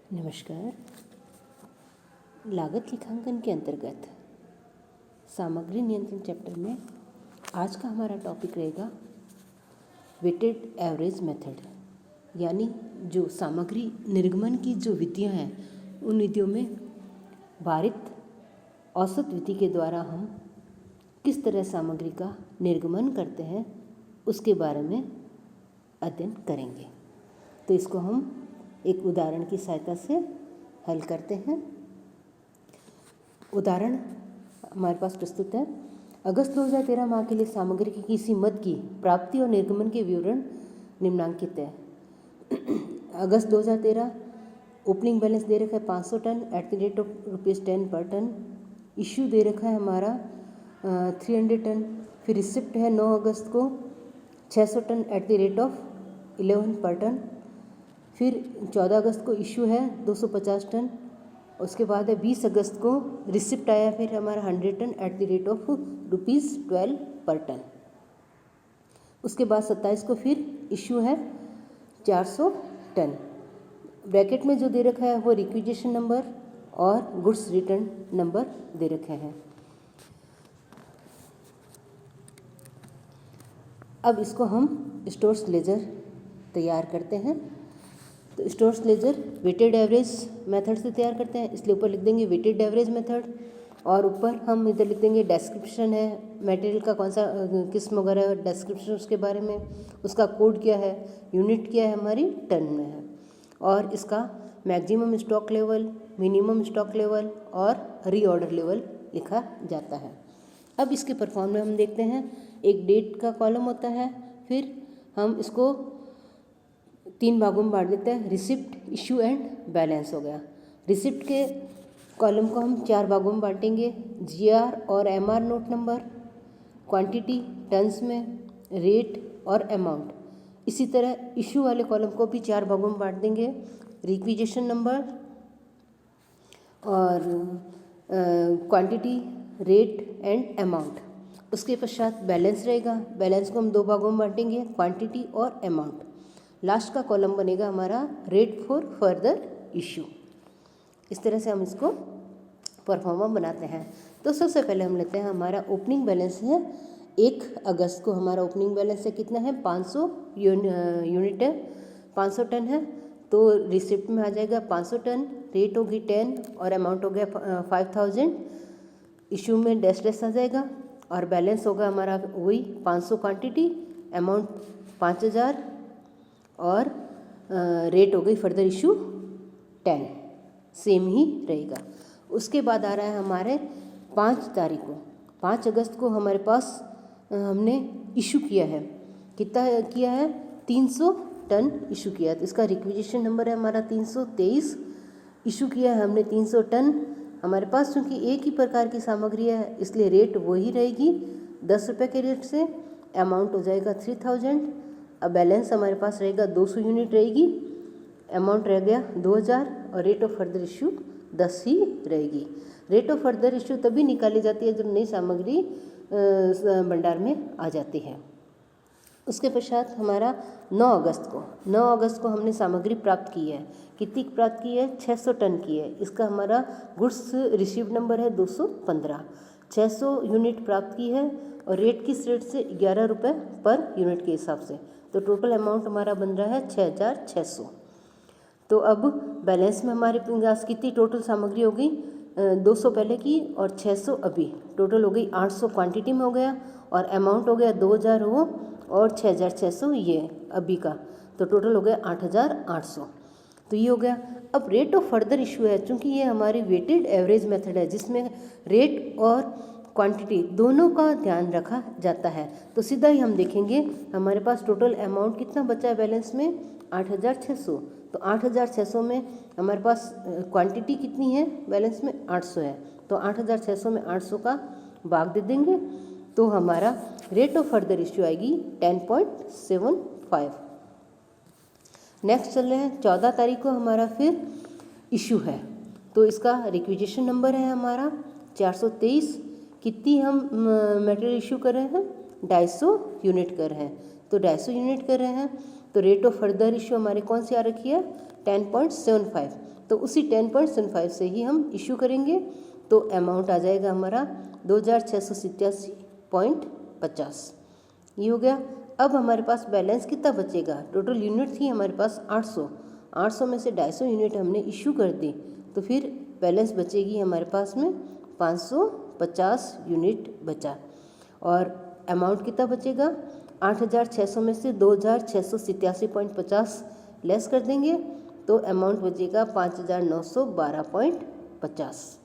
नमस्कार। लागत लेखांकन के अंतर्गत सामग्री नियंत्रण चैप्टर में आज का हमारा टॉपिक रहेगा वेटेड एवरेज मेथड, यानी जो सामग्री निर्गमन की जो विधियां हैं उन विधियों में भारित औसत विधि के द्वारा हम किस तरह सामग्री का निर्गमन करते हैं उसके बारे में अध्ययन करेंगे। तो इसको हम एक उदाहरण की सहायता से हल करते हैं। उदाहरण हमारे पास प्रस्तुत है। अगस्त 2013 माह के लिए सामग्री की किसी मद की प्राप्ति और निर्गमन के विवरण निम्नांकित है। अगस्त 2013 ओपनिंग बैलेंस दे रखा है 500 ton at the rate of ₹10 per ton. Issue दे रखा है हमारा 300 टन। फिर रिसिप्ट है 9 अगस्त को 600 ton at the rate of 11 per ton. फिर 14 अगस्त को इशू है 250 टन। उसके बाद है 20 अगस्त को रिसिप्ट आया फिर हमारा 100 ton at the rate of ₹12 per ton. उसके बाद 27 को फिर इशू है 400 टन। ब्रैकेट में जो दे रखा है वो रिक्विजिशन नंबर और गुड्स रिटर्न नंबर दे रखे हैं। अब इसको हम स्टोर्स लेजर तैयार करते हैं। तो stores ledger weighted average method से तैयार करते हैं, इसलिए ऊपर लिख देंगे वेटेड एवरेज मेथड और ऊपर हम इधर लिख देंगे डिस्क्रिप्शन है मटेरियल का कौन सा किस्म वगैरह डिस्क्रिप्शन उसके बारे में, उसका कोड क्या है, यूनिट क्या है हमारी टन में है, और इसका maximum stock level, minimum stock level और रीऑर्डर लेवल लिखा जाता है। अब इसके परफॉर्म में हम देखते हैं। एक डेट का कॉलम होता है, फिर हम इसको 3 भागों में बांट देते हैं। रिसिप्ट, इशू एंड बैलेंस हो गया। रिसिप्ट के कॉलम को हम 4 भागों में बांटेंगे। जीआर और MR note number, quantity tons में, रेट और अमाउंट। इसी तरह इशू वाले कॉलम को भी 4 भागों में बांट देंगे। रिक्विजिशन नंबर और क्वांटिटी, रेट एंड अमाउंट। उसके पश्चात बैलेंस रहेगा। बैलेंस को हम 2 भागों में बांटेंगे, क्वांटिटी और अमाउंट। लास्ट का कॉलम बनेगा हमारा रेट फॉर फर्दर इशू। इस तरह से हम इसको परफॉर्मा बनाते हैं। तो सबसे पहले हम लेते हैं हमारा ओपनिंग बैलेंस है 1 अगस्त को। हमारा ओपनिंग बैलेंस है कितना है 500 यूनिट है, 500 टन है। तो रिसिप्ट में आ जाएगा 500 टन, रेट होगी 10 और अमाउंट हो गया 5000। इशू में डैश आ जाएगा और बैलेंस होगा हमारा वही 500 क्वांटिटी, अमाउंट 5000 और रेट हो गई फर्दर इशू 10, सेम ही रहेगा। उसके बाद आ रहा है हमारे 5 तारीख को, 5 अगस्त को हमारे पास हमने इशू किया है। कितना किया है 300 टन इशू किया है। तो इसका रिक्विजिशन नंबर है हमारा 323। इशू किया है हमने 300 टन। हमारे पास चूँकि एक ही प्रकार की सामग्री है इसलिए रेट वही रहेगी 10 रुपये के रेट से। अमाउंट हो जाएगा 3000। अब बैलेंस हमारे पास रहेगा 200 यूनिट रहेगी, अमाउंट रह गया 2000 और रेट ऑफ फर्दर इशू 10 ही रहेगी। रेट ऑफ फर्दर इशू तभी निकाली जाती है जब नई सामग्री भंडार में आ जाती है। उसके पश्चात हमारा 9 अगस्त को हमने सामग्री प्राप्त की है। कितनी प्राप्त की है 600 टन की है। इसका हमारा गुड्स रिसीव्ड नंबर है 215। 600 यूनिट प्राप्त की है और रेट किस रेट से 11 रुपये पर यूनिट के हिसाब से। तो टोटल अमाउंट हमारा बन रहा है 6600। तो अब बैलेंस में हमारे पास कितनी टोटल सामग्री हो गई 200 पहले की और 600 अभी, टोटल हो गई 800 क्वांटिटी में हो गया और अमाउंट हो गया 2000 वो और 6600 ये अभी का, तो टोटल हो गया 8800। तो ये हो गया। अब रेट ऑफ फर्दर इशू है, चूँकि ये हमारी वेटेड एवरेज मेथड है जिसमें रेट और क्वांटिटी दोनों का ध्यान रखा जाता है। तो सीधा ही हम देखेंगे हमारे पास टोटल अमाउंट कितना बचा है बैलेंस में 8600। तो 8600 में हमारे पास क्वांटिटी कितनी है बैलेंस में 800 है। तो 8600 में 800 का भाग दे देंगे तो हमारा रेट ऑफ फर्दर इश्यू आएगी 10.75। नेक्स्ट चल रहे हैं 14 तारीख को हमारा फिर इशू है। तो इसका रिक्विजिशन नंबर है हमारा 423। कितनी हम मटेरियल इशू कर रहे हैं 250 यूनिट कर रहे हैं। तो 250 यूनिट कर रहे हैं तो रेट ऑफ फर्दर इशू हमारे कौन सी आ रखी है 10.75, तो उसी 10.75 से ही हम इशू करेंगे। तो अमाउंट आ जाएगा हमारा 2687.50, ये हो गया। अब हमारे पास बैलेंस कितना बचेगा, टोटल यूनिट थी हमारे पास 800 में से 250 यूनिट हमने इशू कर दी, तो फिर बैलेंस बचेगी हमारे पास में 550 यूनिट बचा। और अमाउंट कितना बचेगा, 8600 में से 2687.50 लेस कर देंगे, तो अमाउंट बचेगा 5912.50,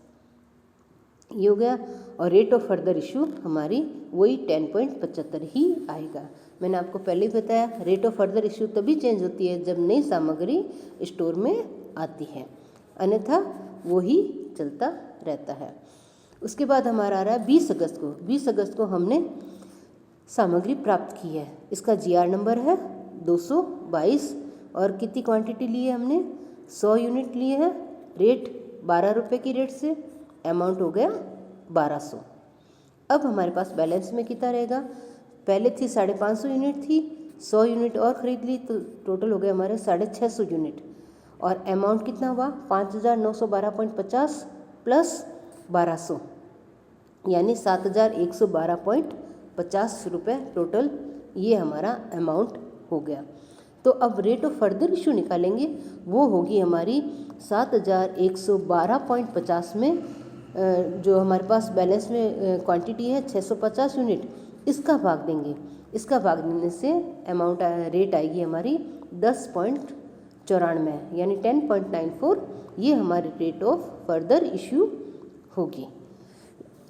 ये हो गया। और रेट ऑफ फर्दर इशू हमारी वही 10.75 ही आएगा। मैंने आपको पहले ही बताया, रेट ऑफ फर्दर इशू तभी चेंज होती है जब नई सामग्री स्टोर में आती है, अन्यथा वो ही चलता रहता है। उसके बाद हमारा आ रहा है 20 अगस्त को। 20 अगस्त को हमने सामग्री प्राप्त की है, इसका GR नंबर है 222 और कितनी क्वांटिटी ली है हमने, 100 यूनिट लिए हैं, रेट 12 रुपये की रेट से, अमाउंट हो गया 1200। अब हमारे पास बैलेंस में कितना रहेगा, पहले थी 550 यूनिट थी, 100 यूनिट और ख़रीद ली तो टोटल हो गया हमारे 650 यूनिट, और अमाउंट कितना हुआ 5912.50 प्लस 1200 यानी 7112.50 रुपये टोटल, ये हमारा अमाउंट हो गया। तो अब रेट ऑफ फर्दर इशू निकालेंगे, वो होगी हमारी 7112.50 में जो हमारे पास बैलेंस में क्वांटिटी है 650 यूनिट, इसका भाग देंगे। इसका भाग देने से अमाउंट रेट आएगी हमारी 10.94 यानी 10.94, ये हमारी रेट ऑफ फर्दर इशू होगी।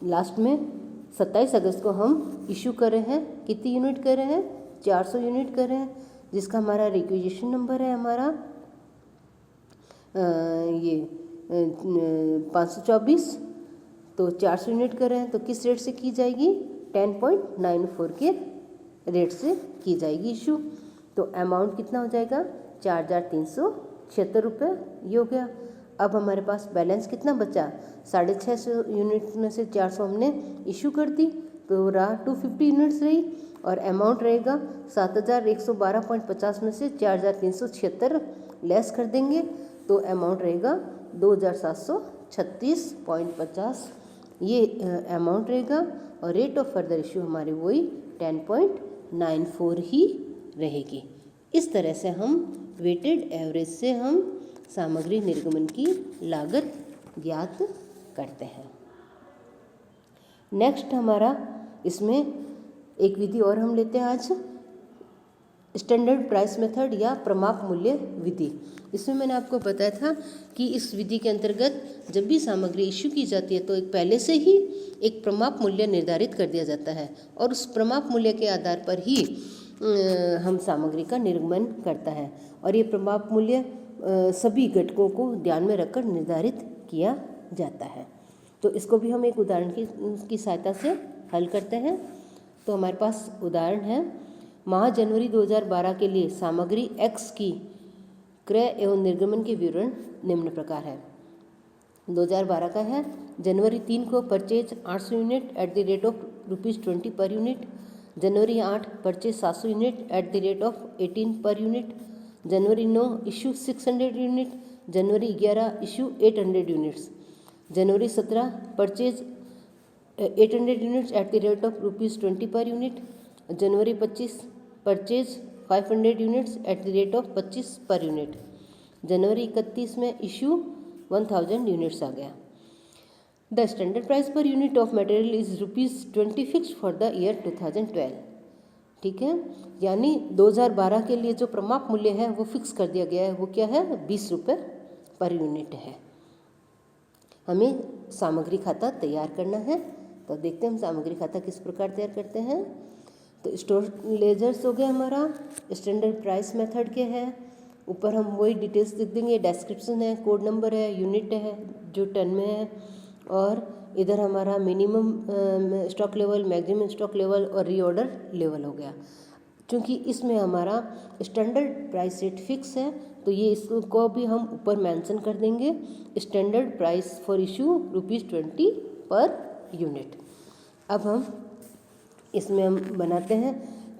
लास्ट में 27 अगस्त को हम इशू कर रहे हैं, कितनी यूनिट कर रहे हैं, 400 यूनिट कर रहे हैं, जिसका हमारा रिक्विजिशन नंबर है हमारा ये 524। तो 400 यूनिट कर रहे हैं तो किस रेट से की जाएगी, 10.94 के रेट से की जाएगी इशू। तो अमाउंट कितना हो जाएगा 4376 रुपये, ये हो गया। अब हमारे पास बैलेंस कितना बचा, 650 यूनिट में से 400 हमने इशू कर दी, तो रहा 250 यूनिट्स रही, और अमाउंट रहेगा 7112.50 में से 4376 लेस कर देंगे, तो अमाउंट रहेगा 2736.50, ये अमाउंट रहेगा। और रेट ऑफ फर्दर इशू हमारी वही 10.94 ही रहेगी। इस तरह से हम वेटेड एवरेज से हम सामग्री निर्गमन की लागत ज्ञात करते हैं। नेक्स्ट हमारा इसमें एक विधि और हम लेते हैं आज, स्टैंडर्ड प्राइस मेथड या प्रमाप मूल्य विधि। इसमें मैंने आपको बताया था कि इस विधि के अंतर्गत जब भी सामग्री इश्यू की जाती है तो एक पहले से ही एक प्रमाप मूल्य निर्धारित कर दिया जाता है, और उस प्रमाप मूल्य के आधार पर ही हम सामग्री का निर्गमन करता है, और ये प्रमाप मूल्य सभी घटकों को ध्यान में रखकर निर्धारित किया जाता है। तो इसको भी हम एक उदाहरण की सहायता से हल करते हैं। तो हमारे पास उदाहरण है, माह जनवरी 2012 के लिए सामग्री X की क्रय एवं निर्गमन के विवरण निम्न प्रकार है। 2012 का है, जनवरी 3 को purchase 800 unit eight the rate of ₹20 per unit, January 8 purchase 700 unit eight the rate of 18 per unit, January 9 issue 600 unit, January 11 issue 800 units, January 17 purchase 800 units at the rate of ₹20 per unit, January 25 purchase 500 units at the rate of 25 per unit, जनवरी 31 में issue 1000 units आ गया। The standard price per unit of material is ₹20 fixed for the year 2012। ठीक है, यानी 2012 के लिए जो प्रमाप मूल्य है वो फिक्स कर दिया गया है, वो क्या है, 20 रुपये पर यूनिट है। हमें सामग्री खाता तैयार करना है, तो देखते हैं हम सामग्री खाता किस प्रकार तैयार करते हैं। तो स्टोर लेजर्स हो गया हमारा, स्टैंडर्ड प्राइस मेथड के है, ऊपर हम वही डिटेल्स लिख देंगे, डिस्क्रिप्शन है, कोड नंबर है, यूनिट है जो टन में है, और इधर हमारा minimum stock level, maximum stock level और रीऑर्डर लेवल हो गया। क्योंकि इसमें हमारा स्टैंडर्ड प्राइस रेट फिक्स है, तो ये इसको भी हम ऊपर मेंशन कर देंगे, standard price for issue ₹20 per unit. अब हम इसमें हम बनाते हैं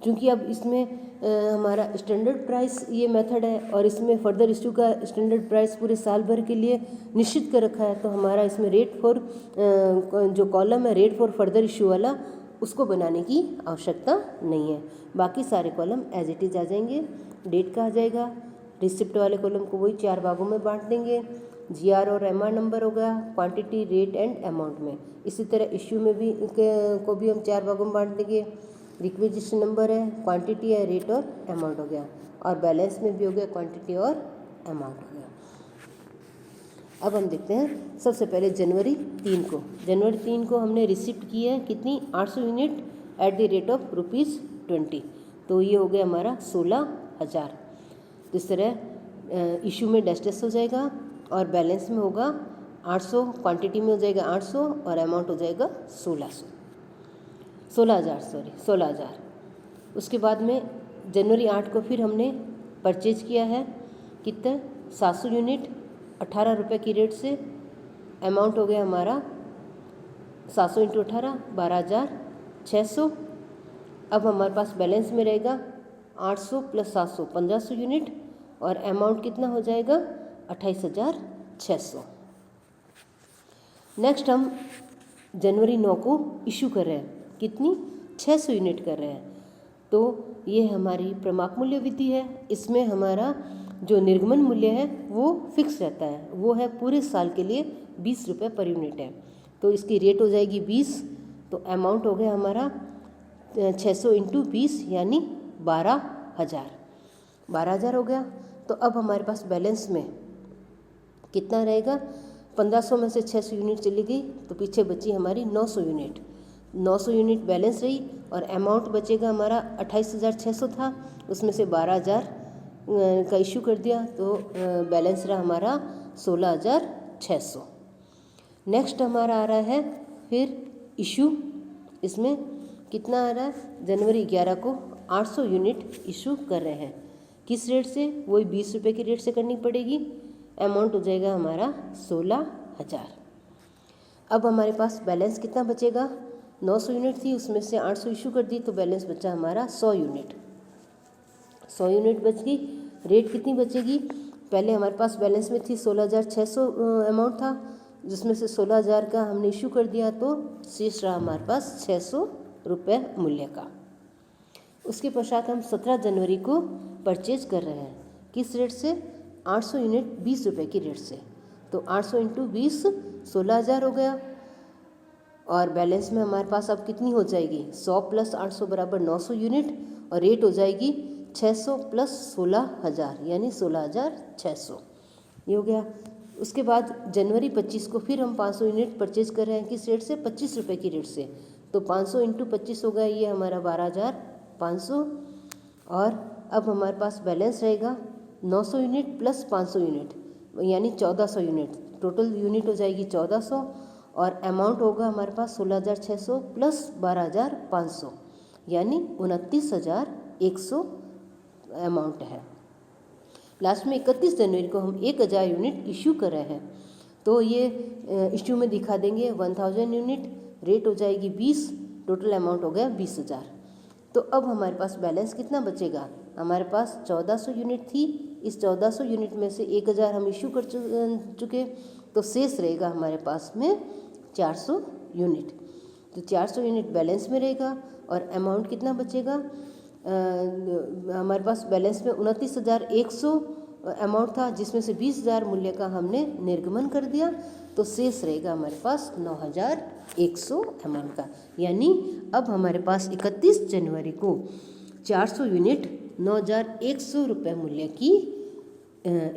चूँकि अब इसमें हमारा स्टैंडर्ड प्राइस ये मेथड है और इसमें फर्दर इशू का स्टैंडर्ड प्राइस पूरे साल भर के लिए निश्चित कर रखा है, तो हमारा इसमें रेट फॉर जो कॉलम है रेट फॉर फर्दर इशू वाला उसको बनाने की आवश्यकता नहीं है। बाकी सारे कॉलम एज इट इज़ आ जाएंगे। डेट का आ जाएगा, रिसिप्ट वाले कॉलम को वही 4 भागों में बांट देंगे, जीआर और एमआर नंबर होगा क्वांटिटी, रेट एंड अमाउंट में। इसी तरह इश्यू में भी को भी हम 4 भागों में बांट देंगे। रिक्विजिशन नंबर है, क्वांटिटी है, रेट और अमाउंट हो गया, और बैलेंस में भी हो गया क्वांटिटी और अमाउंट हो गया। अब हम देखते हैं सबसे पहले जनवरी 3 को। जनवरी 3 को हमने रिसिप्ट की है कितनी, 800 unit eight the rate of ₹20, तो ये हो गया हमारा 16,000। तो इस तरह इशू में डैश हो जाएगा और बैलेंस में होगा 800, क्वांटिटी में हो जाएगा 800 और अमाउंट हो जाएगा 16,000। उसके बाद में जनवरी 8 को फिर हमने परचेज किया है कितना, 700 यूनिट 18 रुपये की रेट से। अमाउंट हो गया हमारा 700 इंटू 18 12,600। अब हमारे पास बैलेंस में रहेगा 800 प्लस 700 1500 यूनिट और अमाउंट कितना हो जाएगा 28,600। नेक्स्ट हम जनवरी 9 को इशू कर रहे हैं कितनी, 600 यूनिट कर रहे हैं। तो ये हमारी प्रमाप मूल्य विधि है। इसमें हमारा जो निर्गमन मूल्य है वो फिक्स रहता है, वो है पूरे साल के लिए 20 रुपये पर यूनिट है। तो इसकी रेट हो जाएगी 20, तो अमाउंट हो गया हमारा 600 इंटू 20 यानी 12,000 हो गया। तो अब हमारे पास बैलेंस में कितना रहेगा, 1500 में से 600 यूनिट चली गई तो पीछे बची हमारी 900 यूनिट। 900 यूनिट बैलेंस रही और अमाउंट बचेगा हमारा 28,600 था, उसमें से 12,000 का इशू कर दिया तो बैलेंस रहा हमारा 16,600। नेक्स्ट हमारा आ रहा है फिर इशू। इसमें कितना आ रहा है, जनवरी 11 को 800 यूनिट इशू कर रहे हैं। किस रेट से, वही 20 रुपये की रेट से करनी पड़ेगी। अमाउंट हो जाएगा हमारा 16,000। अब हमारे पास बैलेंस कितना बचेगा, 900 यूनिट थी उसमें से 800 इशू कर दी तो बैलेंस बचा हमारा 100 यूनिट। 100 यूनिट बच गई। रेट कितनी बचेगी, पहले हमारे पास बैलेंस में थी 16,600 अमाउंट था, जिसमें से 16,000 का हमने इशू कर दिया तो शेष रहा हमारे पास 600 रुपये मूल्य का। उसके पश्चात हम 17 जनवरी को परचेज कर रहे हैं। किस रेट से, 800 यूनिट 20 रुपये की रेट से। तो 800 इंटू 20 16,000 हो गया और बैलेंस में हमारे पास अब कितनी हो जाएगी, 100 प्लस 800 बराबर 900 यूनिट और रेट हो जाएगी 600 प्लस 16,000 यानी 16,600। ये हो गया। उसके बाद जनवरी 25 को फिर हम 500 यूनिट परचेज कर रहे हैं। किस रेट से, 25 रुपये की रेट से। तो 500 इंटू 25 हो गया, ये हमारा 12,500। और अब हमारे पास बैलेंस रहेगा 900 यूनिट प्लस 500 यूनिट यानी 1,400 यूनिट। टोटल यूनिट हो जाएगी 1,400 और अमाउंट होगा हमारे पास 16,600 प्लस 12,500 यानी 29,100 अमाउंट है। लास्ट में 31 जनवरी को हम 1,000 यूनिट इशू कर रहे हैं। तो ये इशू में दिखा देंगे 1,000 यूनिट, रेट हो जाएगी 20, टोटल अमाउंट हो गया 20,000। तो अब हमारे पास बैलेंस कितना बचेगा, हमारे पास 1,400 यूनिट थी। इस 1,400 यूनिट में से 1,000 हम इशू कर चुके, तो शेष रहेगा हमारे पास में 400 यूनिट। तो 400 यूनिट बैलेंस में रहेगा और अमाउंट कितना बचेगा, हमारे पास बैलेंस में 29,100 अमाउंट था, जिसमें से 20,000 मूल्य का हमने निर्गमन कर दिया। तो शेष रहेगा हमारे पास 9,100 अमाउंट का। यानी अब हमारे पास 31 जनवरी को 400 यूनिट 9,100 रुपये मूल्य की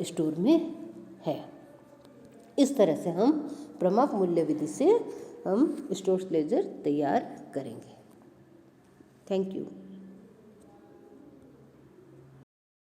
स्टोर में है। इस तरह से हम प्रमाप मूल्य विधि से हम स्टोर लेजर तैयार करेंगे। Thank you.